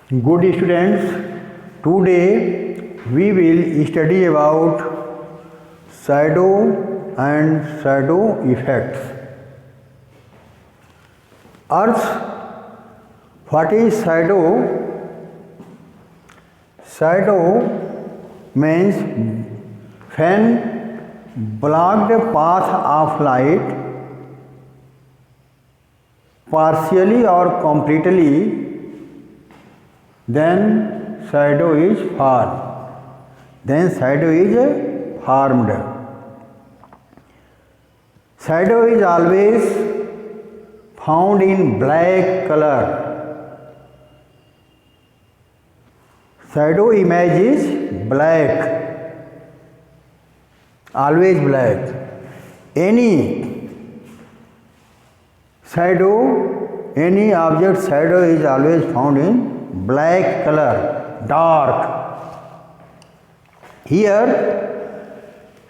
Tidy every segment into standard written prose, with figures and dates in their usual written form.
Good students, today we will study about shadow and shadow effects. Earth, what is shadow? Shadow means when blocked path of light partially or completely, then shadow is formed. Shadow is always found in black color. Shadow image is black, always black. Any shadow, any object shadow is always found in black color, dark. Here,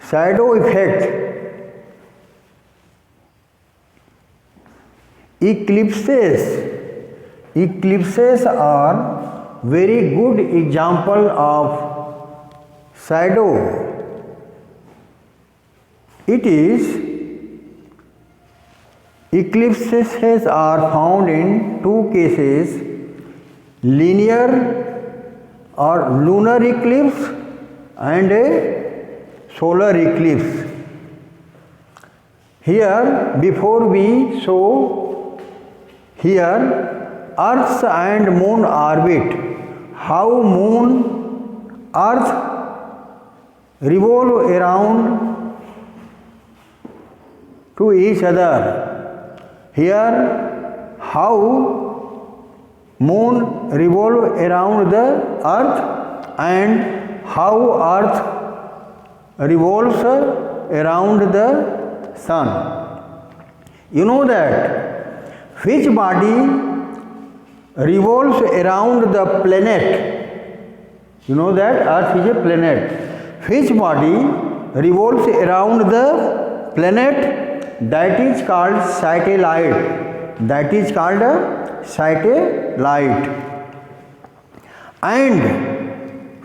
shadow effect. Eclipses are very good example of shadow. Eclipses are found in two cases: linear or lunar eclipse and a solar eclipse. Here, before we show here Earth and Moon orbit, how Moon, Earth revolve around to each other. Here, how Moon revolve around the Earth and how Earth revolves around the Sun. You know that which body revolves around the planet? You know that Earth is a planet. Which body revolves around the planet? That is called satellite. That is called a satellite. And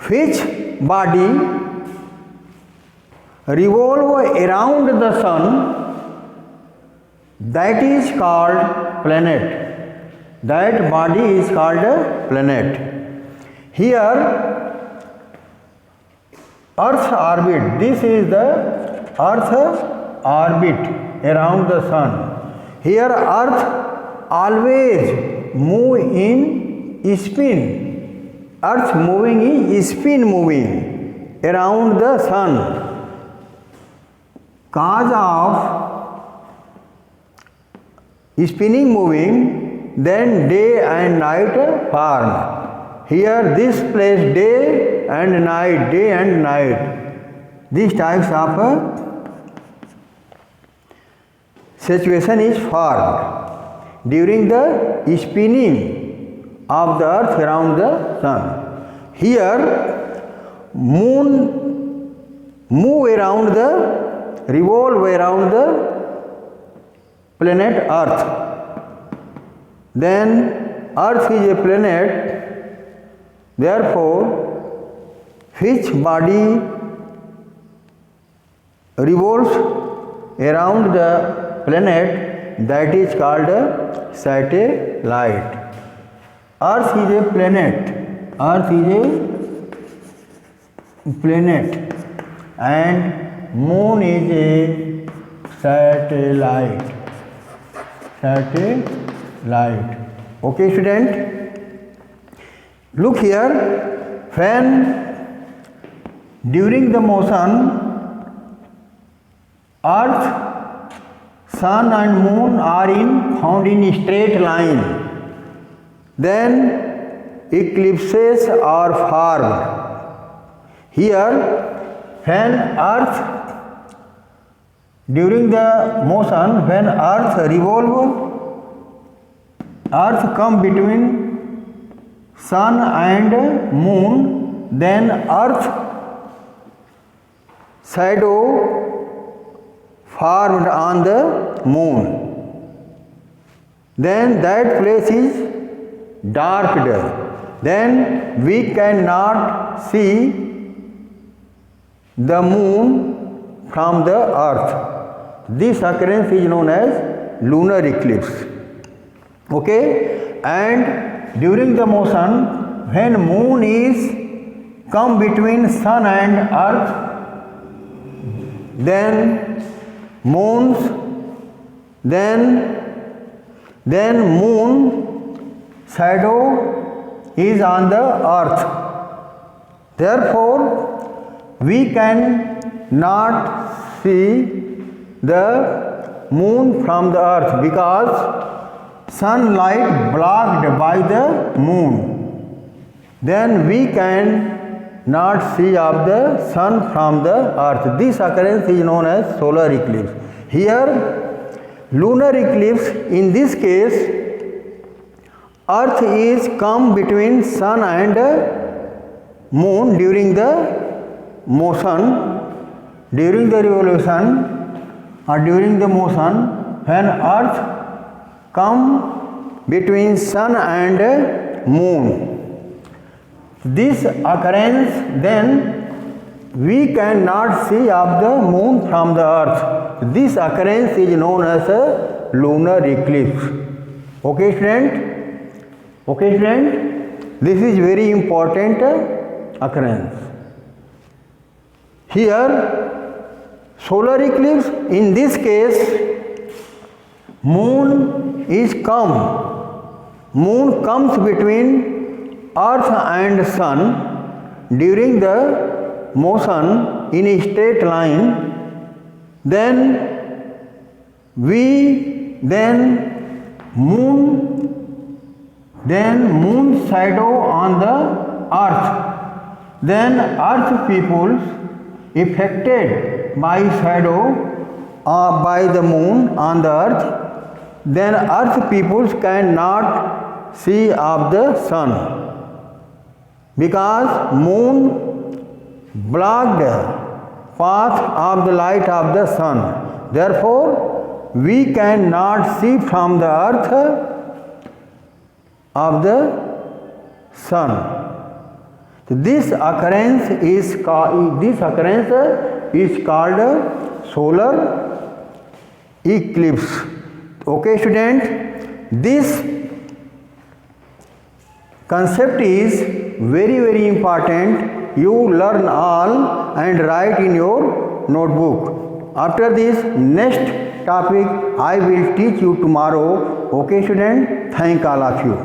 which body revolve around the Sun? That is called planet. That body is called a planet. Here, Earth's orbit. This is the Earth's orbit around the Sun. Here, Earth always move in spin. Earth moving is spin moving around the Sun. Cause of spinning moving, then day and night form. Here this place day and night. These types of situation is formed during the spinning of the Earth around the Sun. Here Moon revolve around the planet Earth. Then Earth is a planet, therefore which body revolves around the planet, that is called a satellite. Earth is a planet. And Moon is a satellite. Okay, student? Look here. When during the motion, Earth, Sun and Moon are found in straight line, then eclipses are formed. Here, when Earth during the motion, when Earth revolve, Earth come between Sun and Moon, then Earth shadow formed on the Moon. Then that place is darkened. then we cannot see the moon from the earth. This occurrence is known as lunar eclipse. Okay, and during the motion, when moon is come between sun and earth, then moon shadow is on the earth. Therefore, we can not see the moon from the earth because sunlight blocked by the moon. Then we can not see of the sun from the earth. This occurrence is known as solar eclipse. Here, lunar eclipse, in this case, earth is come between sun and moon during the motion, during the revolution or during the motion, when earth come between sun and moon. This occurrence, then we cannot see of the moon from the earth. This occurrence is known as a lunar eclipse. Okay, student? Okay, student? This is very important occurrence. Here, solar eclipse, in this case, moon comes between earth and sun during the motion in a straight line. Then moon shadow on the earth. Then earth peoples affected by shadow by the moon on the earth. Then earth peoples cannot see of the sun because moon blocked path of the light of the sun. Therefore, we cannot see from the earth of the sun. So this occurrence is called solar eclipse. Okay, student, this concept is very, very important. You learn all and write in your notebook. After this, next topic I will teach you tomorrow. Okay, student, thank all of you.